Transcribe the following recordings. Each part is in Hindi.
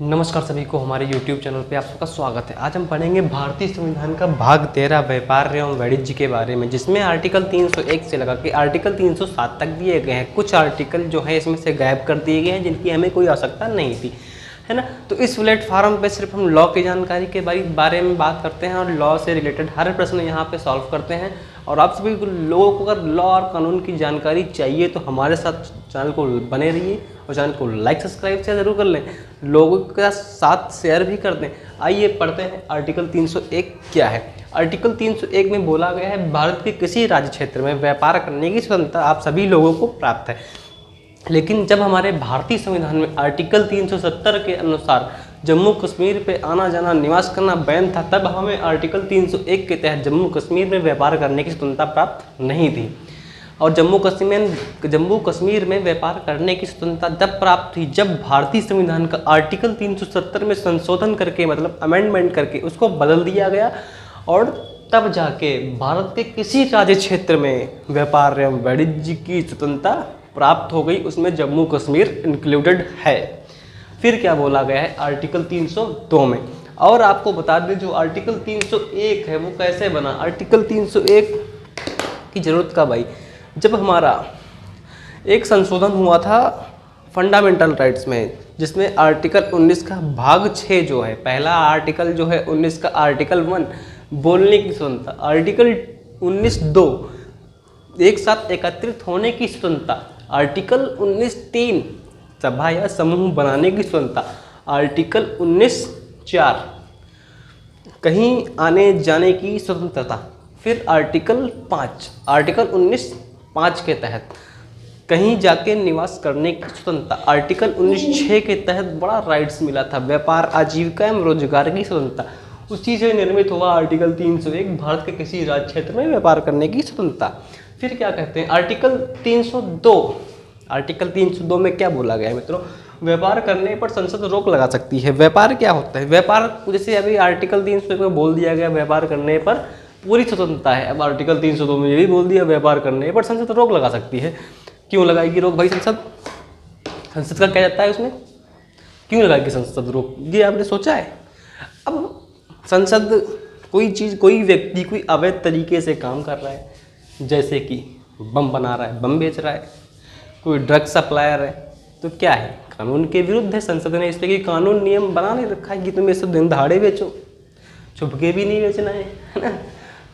नमस्कार सभी को हमारे YouTube चैनल पे आप सबका स्वागत है। आज हम पढ़ेंगे भारतीय संविधान का भाग 13 व्यापार एवं वाणिज्य के बारे में, जिसमें आर्टिकल 301 से लगा के आर्टिकल 307 तक दिए गए हैं। कुछ आर्टिकल जो है इसमें से गायब कर दिए गए हैं जिनकी हमें कोई आवश्यकता नहीं थी, है ना। तो इस प्लेटफॉर्म पे सिर्फ हम लॉ की जानकारी के बारे में बात करते हैं और लॉ से रिलेटेड हर प्रश्न यहाँ पे सॉल्व करते हैं। और आप सभी लोगों को अगर लॉ और कानून की जानकारी चाहिए तो हमारे साथ चैनल को बने रहिए और चैनल को लाइक सब्सक्राइब से ज़रूर कर लें, लोगों के साथ शेयर भी कर दें। आइए पढ़ते हैं आर्टिकल 301 क्या है। आर्टिकल 301 में बोला गया है भारत के किसी राज्य क्षेत्र में व्यापार करने की स्वतंत्रता आप सभी लोगों को प्राप्त है। लेकिन जब हमारे भारतीय संविधान में आर्टिकल 370 के अनुसार जम्मू कश्मीर पे आना जाना निवास करना बैन था, तब हमें आर्टिकल 301 के तहत जम्मू कश्मीर में व्यापार करने की स्वतंत्रता प्राप्त नहीं थी। और जम्मू कश्मीर में व्यापार करने की स्वतंत्रता जब प्राप्त हुई जब भारतीय संविधान का आर्टिकल 370 में संशोधन करके, मतलब अमेंडमेंट करके उसको बदल दिया गया, और तब जाके भारत के किसी राज्य क्षेत्र में व्यापार एवं वाणिज्य की स्वतंत्रता प्राप्त हो गई, उसमें जम्मू कश्मीर इंक्लूडेड है। फिर क्या बोला गया है आर्टिकल 302 में, और आपको बता दें जो आर्टिकल 301 है वो कैसे बना। आर्टिकल 301 की ज़रूरत कब आई, जब हमारा एक संशोधन हुआ था फंडामेंटल राइट्स में, जिसमें आर्टिकल 19 का भाग 6 जो है, पहला आर्टिकल जो है 19 का आर्टिकल 1 बोलने की स्वतंत्रता, आर्टिकल 19(2) एक साथ एकत्रित होने की स्वतंत्रता, आर्टिकल 19(3) सभा या समूह बनाने की स्वतंत्रता, आर्टिकल 19(4) कहीं आने जाने की स्वतंत्रता, फिर आर्टिकल 19(5) के तहत कहीं जाके निवास करने की स्वतंत्रता, आर्टिकल 19(6) के तहत बड़ा राइट्स मिला था व्यापार आजीविका एवं रोजगार की स्वतंत्रता। उसी से निर्मित हुआ आर्टिकल 301 भारत के किसी राज्य क्षेत्र में व्यापार करने की स्वतंत्रता। फिर क्या कहते हैं आर्टिकल 302। आर्टिकल 302 में क्या बोला गया है मित्रों, व्यापार करने पर संसद रोक लगा सकती है। व्यापार क्या होता है, व्यापार जैसे अभी आर्टिकल 301 में बोल दिया गया व्यापार करने पर पूरी स्वतंत्रता है, अब आर्टिकल 302 में ये भी बोल दिया व्यापार करने पर संसद रोक लगा सकती है। क्यों लगाएगी रोक भाई संसद का क्या जाता है उसमें, क्यों लगाएगी संसद रोक, ये आपने सोचा है। अब संसद कोई व्यक्ति कोई अवैध तरीके से काम कर रहा है, जैसे कि बम बना रहा है, बम बेच रहा है, कोई ड्रग सप्लायर है, तो क्या है कानून के विरुद्ध है। संसद ने इसलिए कि कानून नियम बना नहीं रखा है कि तुम ये सब दिन दहाड़े बेचो, छुप के भी नहीं बेचना है ना।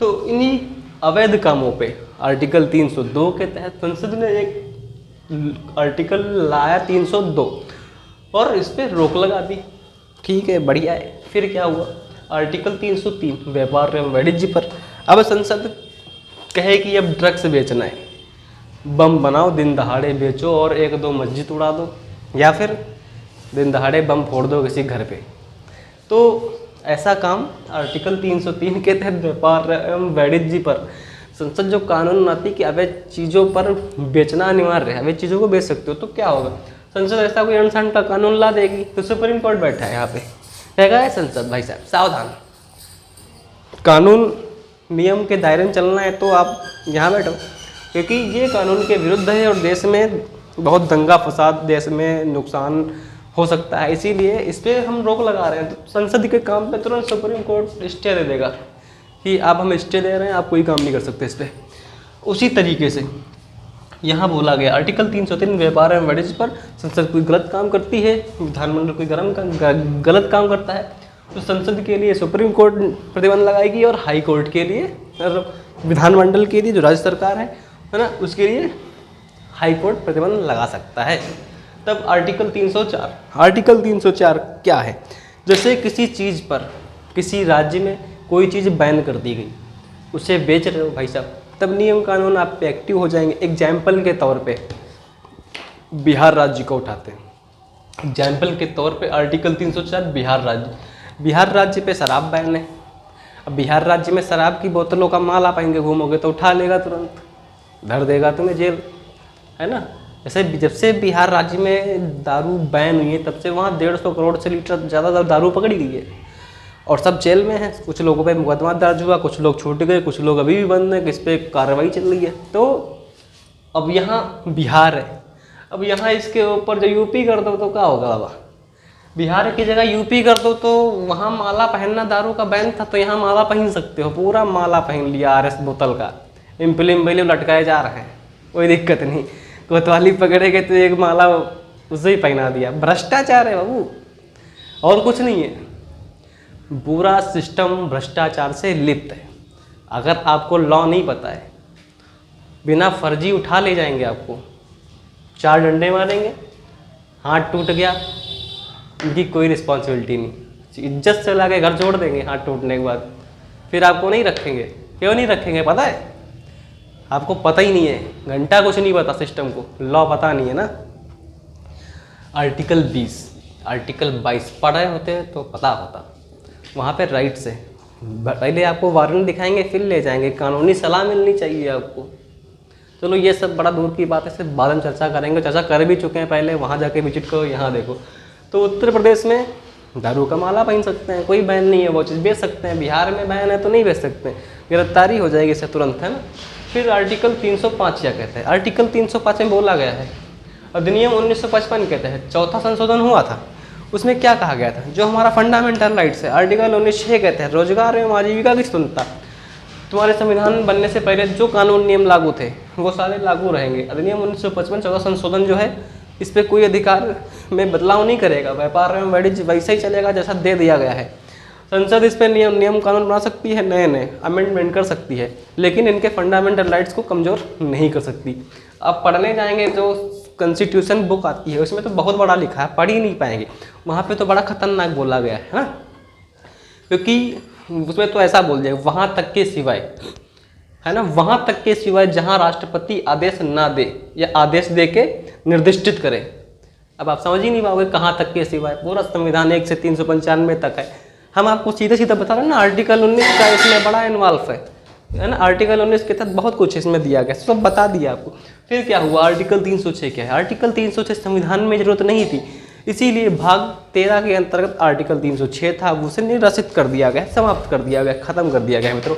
तो इन्हीं अवैध कामों पे आर्टिकल 302 के तहत संसद ने एक आर्टिकल लाया 302 और इस पर रोक लगा दी। ठीक है, बढ़िया है। फिर क्या हुआ आर्टिकल 303 व्यापार एवं वाणिज्य पर, अब संसद कहे कि अब ड्रग्स बेचना है, बम बनाओ, दिन दहाड़े बेचो और 1-2 मस्जिद उड़ा दो, या फिर दिन दहाड़े बम फोड़ दो किसी घर पे। तो ऐसा काम आर्टिकल 303 के तहत व्यापार एवं वाणिज्य पर संसद जो कानून बनाती कि अवैध चीज़ों पर बेचना अनिवार्य है, अवैध चीज़ों को बेच सकते हो, तो क्या होगा संसद ऐसा कोई अनशन का कानून ला देगी। तो सुप्रीम कोर्ट बैठा है यहाँ पे, कहेगा है संसद भाई साहब सावधान, कानून नियम के दायरे में चलना है तो आप यहाँ बैठो, क्योंकि ये कानून के विरुद्ध है और देश में बहुत दंगा फसाद, देश में नुकसान हो सकता है, इसीलिए इस पर हम रोक लगा रहे हैं। तो संसद के काम पे तुरंत सुप्रीम कोर्ट स्टे दे देगा कि आप हम स्टे दे रहे हैं, आप कोई काम नहीं कर सकते इस पर। उसी तरीके से यहाँ बोला गया आर्टिकल 303 व्यापार एवं वाणिज्य पर संसद कोई गलत काम करती है, विधानमंडल कोई गलत काम करता है, तो संसद के लिए सुप्रीम कोर्ट प्रतिबंध लगाएगी और हाई कोर्ट के लिए, विधानमंडल के लिए जो राज्य सरकार है ना, उसके लिए हाई कोर्ट प्रतिबंध लगा सकता है। तब आर्टिकल 304 क्या है, जैसे किसी चीज़ पर किसी राज्य में कोई चीज़ बैन कर दी गई, उसे बेच रहे हो भाई साहब, तब नियम कानून आप पे एक्टिव हो जाएंगे। एग्जाम्पल के तौर पे बिहार राज्य को उठाते हैं, एग्जाम्पल के तौर पे आर्टिकल 304 बिहार राज्य पे शराब बैन है। अब बिहार राज्य में शराब की बोतलों का माल आप आएंगे घूमोगे तो उठा लेगा, तुरंत धर देगा तुम्हें जेल, है ना। जैसे जब से बिहार राज्य में दारू बैन हुई है तब से वहाँ 150 करोड़ से लीटर ज़्यादा दारू पकड़ी गई है और सब जेल में हैं। कुछ लोगों पे मुकदमा दर्ज हुआ, कुछ लोग छूट गए, कुछ लोग अभी भी बंद हैं, किस पे कार्रवाई चल रही है। तो अब यहाँ बिहार है, अब यहाँ इसके ऊपर जो यूपी कर दो तो क्या होगा बाबा, बिहार की जगह यूपी कर दो तो वहाँ माला पहनना दारू का बैन था, तो यहाँ माला पहन सकते हो, पूरा माला पहन लिया आरएस बोतल का, इम्पली लटकाए जा रहे हैं, कोई दिक्कत नहीं। कोतवाली पकड़े गए तो एक माला उसे ही पहना दिया। भ्रष्टाचार है बाबू, और कुछ नहीं है। पूरा सिस्टम भ्रष्टाचार से लिप्त है। अगर आपको लॉ नहीं पता है, बिना फर्जी उठा ले जाएंगे आपको, 4 डंडे मारेंगे, हाथ टूट गया, इनकी कोई रिस्पॉन्सिबिलिटी नहीं, इज्जत से लाके घर छोड़ देंगे हाथ टूटने के बाद, फिर आपको नहीं रखेंगे। क्यों नहीं रखेंगे पता है? आपको पता ही नहीं है, घंटा कुछ नहीं पता सिस्टम को, लॉ पता नहीं है ना। आर्टिकल 20, आर्टिकल 22 पढ़े होते हैं तो पता होता, वहाँ पे राइट्स है। पहले आपको वारंट दिखाएंगे फिर ले जाएंगे, कानूनी सलाह मिलनी चाहिए आपको। चलो ये सब बड़ा दूर की बात है, सिर्फ बाद में चर्चा करेंगे, चर्चा कर भी चुके हैं पहले, वहाँ जाके विजिट करो, यहाँ देखो। तो उत्तर प्रदेश में दारू का माला पहन सकते हैं, कोई बैन नहीं है, वो चीज़ बेच सकते हैं। बिहार में बैन है तो नहीं बेच सकते हैं, गिरफ्तारी हो जाएगी इससे तुरंत, है ना। फिर आर्टिकल 305 क्या कहते हैं? आर्टिकल 305 में बोला गया है, अधिनियम 1955 कहते हैं, 4था संशोधन हुआ था, उसमें क्या कहा गया था? जो हमारा फंडामेंटल राइट्स है, आर्टिकल 19(6) कहते हैं रोजगार एवं आजीविका की स्वतंत्रता। तुम्हारे संविधान बनने से पहले जो कानून नियम लागू थे वो सारे लागू रहेंगे। अधिनियम 1955 14 संशोधन जो है, इस पर कोई अधिकार में बदलाव नहीं करेगा, व्यापार एवं वाणिज्य वैसे ही चलेगा जैसा दे दिया गया है। संसद इस पर नियम कानून बना सकती है, नए अमेंडमेंट कर सकती है, लेकिन इनके फंडामेंटल राइट्स को कमज़ोर नहीं कर सकती। अब पढ़ने जाएंगे जो कॉन्स्टिट्यूशन बुक आती है उसमें तो बहुत बड़ा लिखा है, पढ़ ही नहीं पाएंगे, वहाँ पे तो बड़ा खतरनाक बोला गया है ना, क्योंकि उसमें तो ऐसा बोल दिया, वहाँ तक के सिवाय, है ना, वहाँ तक के सिवाय जहाँ राष्ट्रपति आदेश ना दे या आदेश दे के निर्दिष्टित करे। अब आप समझ ही नहीं पाओगे कहाँ तक के सिवाय, पूरा संविधान 1 से 395 तक है। हम आपको सीधा सीधा बता रहे हैं ना, आर्टिकल 19 का इसमें बड़ा इन्वॉल्व है ना, आर्टिकल 19 के तहत बहुत कुछ इसमें दिया गया, सब बता दिया आपको। फिर क्या हुआ? आर्टिकल 306 क्या है? आर्टिकल 306 संविधान में जरूरत नहीं थी, इसीलिए भाग 13 के अंतर्गत आर्टिकल 306 था, उसे निरसित कर दिया गया, समाप्त कर दिया गया, खत्म कर दिया गया मित्रों।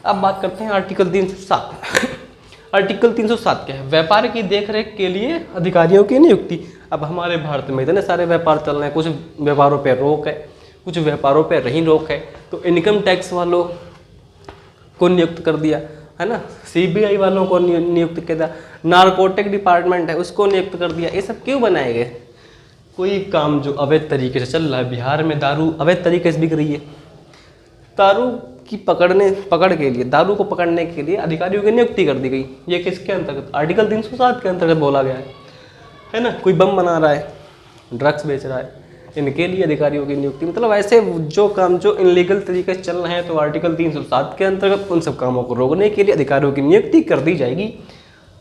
अब बात करते हैं आर्टिकल 307। आर्टिकल 307 क्या है? व्यापार की देखरेख के लिए अधिकारियों की नियुक्ति। अब हमारे भारत में इतने सारे व्यापार चल रहे हैं, कुछ व्यापारों पर रोक है, कुछ व्यापारों पर नहीं रोक है, तो इनकम टैक्स वालों को नियुक्त कर दिया, है ना, CBI वालों को नियुक्त कर दिया, नारकोटिक डिपार्टमेंट है उसको नियुक्त कर दिया। ये सब क्यों बनाए गए? कोई काम जो अवैध तरीके से चल रहा है, बिहार में दारू अवैध तरीके से बिक रही है, दारू की पकड़ के लिए, दारू को पकड़ने के लिए अधिकारियों की नियुक्ति कर दी गई। ये किसके अंतर्गत? आर्टिकल 307 के अंतर्गत बोला गया है ना। कोई बम बना रहा है, ड्रग्स बेच रहा है, इनके लिए अधिकारियों की नियुक्ति, मतलब ऐसे जो काम जो इनलीगल तरीके से चल रहे हैं, तो आर्टिकल 307 के अंतर्गत उन सब कामों को रोकने के लिए अधिकारियों की नियुक्ति कर दी जाएगी।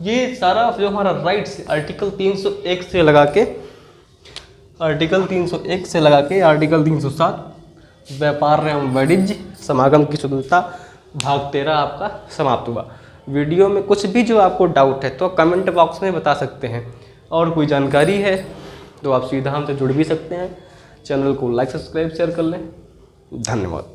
ये सारा जो हमारा राइट्स आर्टिकल 301 से लगा के आर्टिकल 307 व्यापार एवं वाणिज्य समागम की स्वतंत्रता भाग 13 आपका समाप्त हुआ। वीडियो में कुछ भी जो आपको डाउट है तो कमेंट बॉक्स में बता सकते हैं, और कोई जानकारी है तो आप सीधा हमसे जुड़ भी सकते हैं। चैनल को लाइक सब्सक्राइब शेयर कर लें। धन्यवाद।